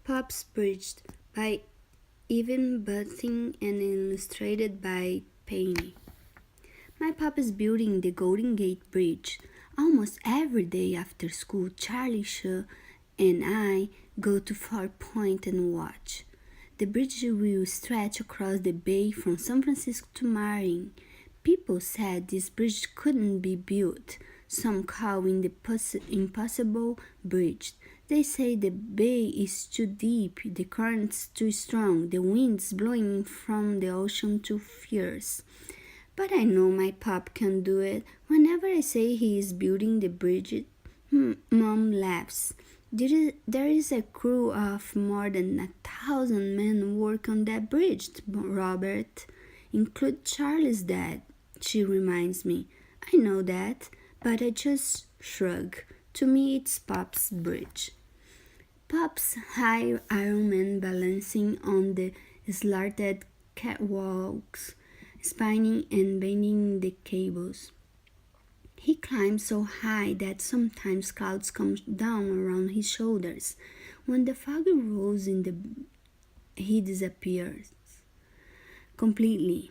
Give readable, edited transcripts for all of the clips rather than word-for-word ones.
Pop's Bridge by Evan Bunting and illustrated by Penny. My pop is building the Golden Gate Bridge. Almost every day after school, Charlie Shaw and I go to Far Point and watch. The bridge will stretch across the bay from San Francisco to Marin. People said this bridge couldn't be built. Some call it the impossible bridge. They say the bay is too deep, the currents too strong, the winds blowing from the ocean too fierce. But I know my pop can do it. Whenever I say he is building the bridge, Mom laughs. There is a crew of more than 1,000 men work on that bridge, Robert. Include Charlie's dad, she reminds me. I know that, but I just shrug. To me, it's Pop's bridge. Pop's high Iron Man balancing on the slanted catwalks, spinning and bending the cables. He climbs so high that sometimes clouds come down around his shoulders. When the fog rolls in, he disappears completely.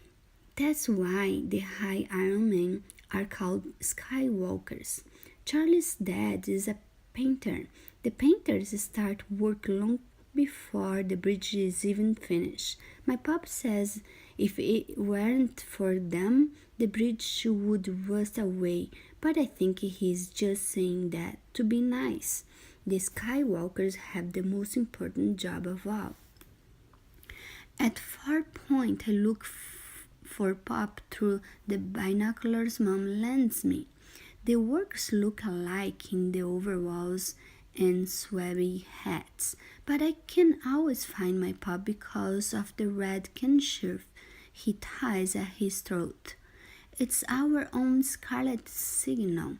That's why the high Iron Men are called Skywalkers. Charlie's dad is a painter. The painters start work long before the bridge is even finished. My pop says if it weren't for them, the bridge would rust away, but I think he's just saying that to be nice. The Skywalkers have the most important job of all. At Far Point, I look for Pop through the binoculars Mom lends me. The workers look alike in the overalls and shabby hats, but I can always find my Pop because of the red kerchief he ties at his throat. It's our own scarlet signal.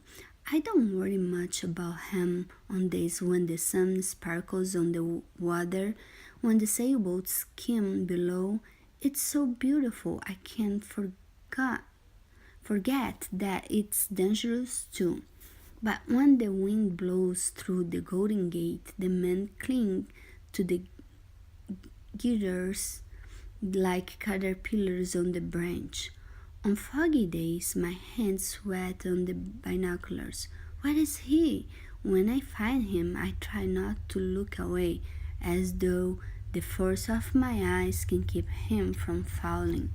I don't worry much about him on days when the sun sparkles on the water, when the sailboats skim below. It's so beautiful I can't forget that it's dangerous too. But when the wind blows through the Golden Gate, the men cling to the girders like caterpillars on the branch. On foggy days, my hands sweat on the binoculars. Where is he? When I find him, I try not to look away, as though the force of my eyes can keep him from falling.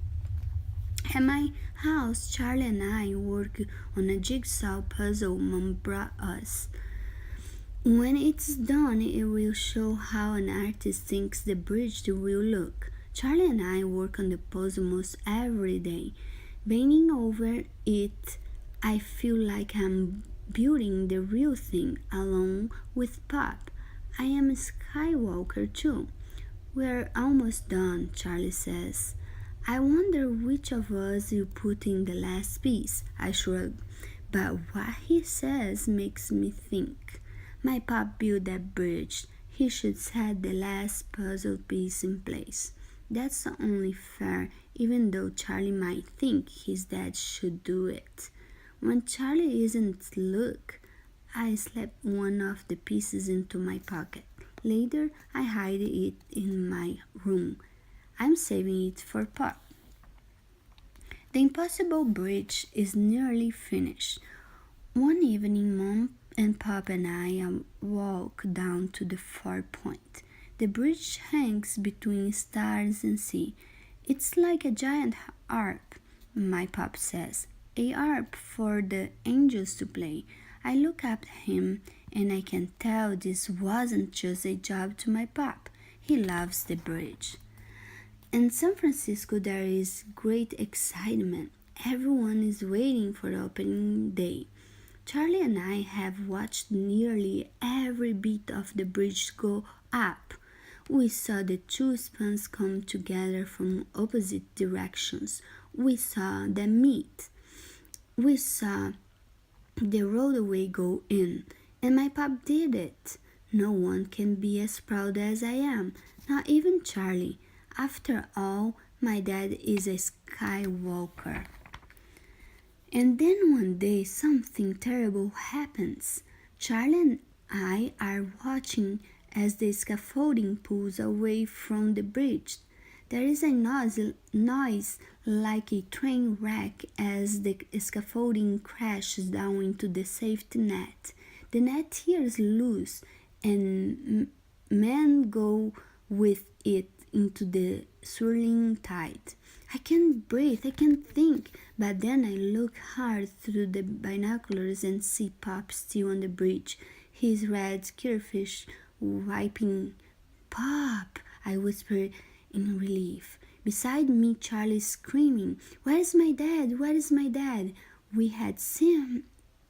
At my house, Charlie and I work on a jigsaw puzzle Mom brought us. When it's done, it will show how an artist thinks the bridge will look. Charlie and I work on the puzzle most every day. Bending over it, I feel like I'm building the real thing along with Pop. I am a Skywalker too. We're almost done, Charlie says. I wonder which of us will put in the last piece. I shrug. But what he says makes me think. My Pop built that bridge. He should set the last puzzle piece in place. That's only fair, even though Charlie might think his dad should do it. When Charlie isn't look, I slip one of the pieces into my pocket. Later, I hide it in my room. I'm saving it for Pop. The impossible bridge is nearly finished. One evening, Mom and Pop and I walk down to the Far Point. The bridge hangs between stars and sea. It's like a giant harp, my Pop says. A harp for the angels to play. I look at him and I can tell this wasn't just a job to my Pop. He loves the bridge. In San Francisco, there is great excitement. Everyone is waiting for opening day. Charlie and I have watched nearly every bit of the bridge go up. We saw the two spans come together from opposite directions. We saw them meet. We saw the roadway go in, and my Pop did it. No one can be as proud as I am, not even Charlie. After all, my dad is a Skywalker. And then one day something terrible happens. Charlie and I are watching as the scaffolding pulls away from the bridge. There is a noise like a train wreck as the scaffolding crashes down into the safety net. The net tears loose, and men go with it into the swirling tide. I can't breathe, I can't think, but then I look hard through the binoculars and see Pop still on the bridge, his red skirfish wiping. Pop, I whispered in relief. Beside me, Charlie screaming, "Where is my dad? Where is my dad?" We had seen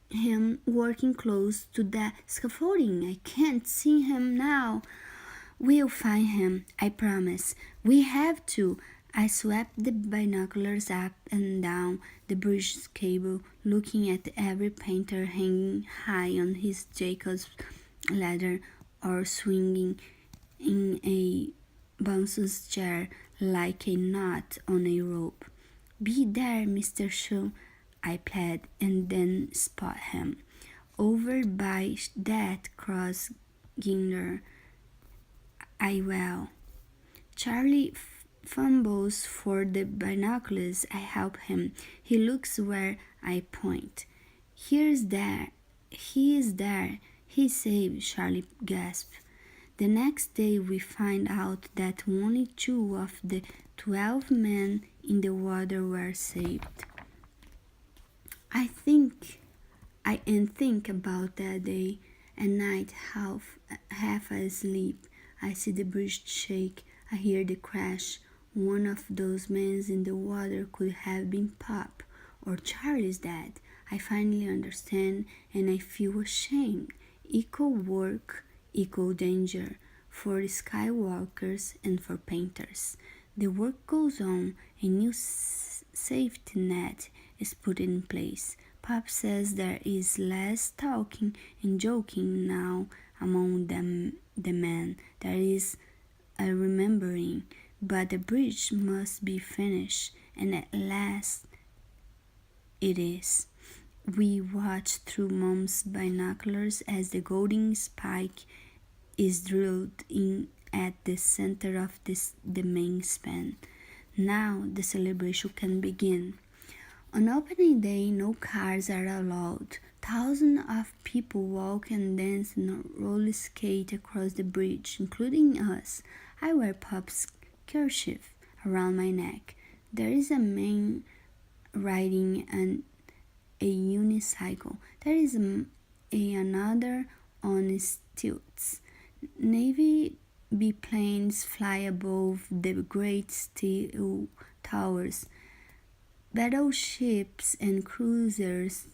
him working close to the scaffolding. I can't see him now. We'll find him, I promise. We have to. I swept the binoculars up and down the bridge cable, looking at every painter hanging high on his Jacob's ladder or swinging in a bouncer's chair like a knot on a rope. "Be there, Mr. Shaw," I plead, and then spot him. "Over by that cross yonder." I will. Charlie fumbles for the binoculars. I help him. He looks where I point. He is there. He's safe, Charlie gasped. The next day we find out that only 2 of the 12 men in the water were saved. I think about that day and night half asleep. I see the bridge shake. I hear the crash. One of those men in the water could have been Pop or Charlie's dad. I finally understand and I feel ashamed. Equal work, equal danger for Skywalkers and for painters. The work goes on. A new safety net is put in place. Pop says there is less talking and joking now among the men. There is a remembering, but the bridge must be finished, and at last it is. We watch through Mom's binoculars as the golden spike is drilled in at the center of the main span. Now the celebration can begin. On opening day, no cars are allowed. Thousands of people walk and dance and roller skate across the bridge, including us. I wear Pop's kerchief around my neck. There is a man riding a unicycle. There is another on stilts. Navy biplanes fly above the great steel towers. Battleships and cruisers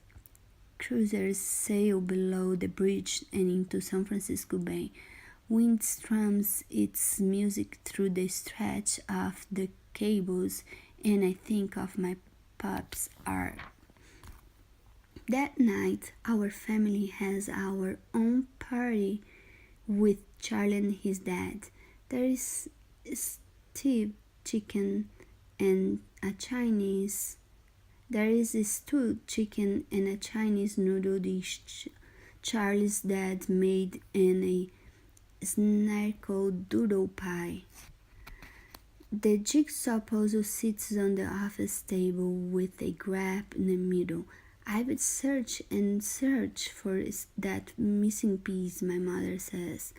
sail below the bridge and into San Francisco Bay. Wind strums its music through the stretch of the cables, and I think of my Pop's art. That night, our family has our own party with Charlie and his dad. There is stewed chicken and a Chinese. There is a stewed chicken and a Chinese noodle dish Charlie's dad made and a snickerdoodle pie. The jigsaw puzzle sits on the office table with a gap in the middle. I would search and search for that missing piece, my mother says.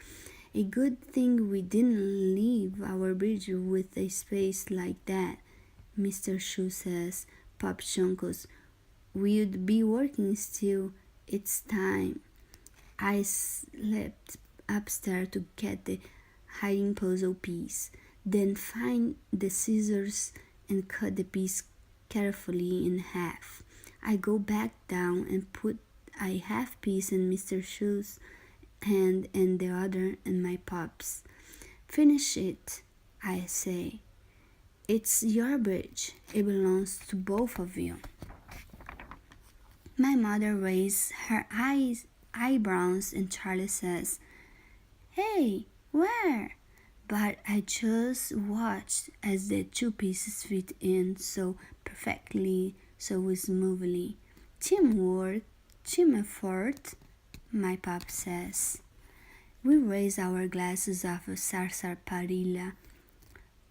A good thing we didn't leave our bridge with a space like that, Mr. Shu says. Pop chuckles. We'd be working still. It's time. I slipped upstairs to get the hiding puzzle piece, then find the scissors and cut the piece carefully in half. I go back down and put a half piece in Mr. Shu's hand and the other in my Pop's. Finish it, I say. It's your bridge. It belongs to both of you. My mother raises her eyebrows and Charlie says, "Hey, where?" But I just watched as the 2 pieces fit in so perfectly, so smoothly. Teamwork, team effort, my Pop says. We raise our glasses of sarsaparilla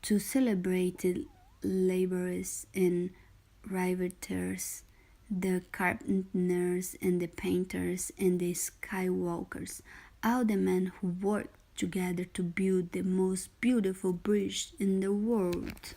to celebrate the laborers and riveters, the carpenters and the painters and the skywalkers, all the men who worked together to build the most beautiful bridge in the world.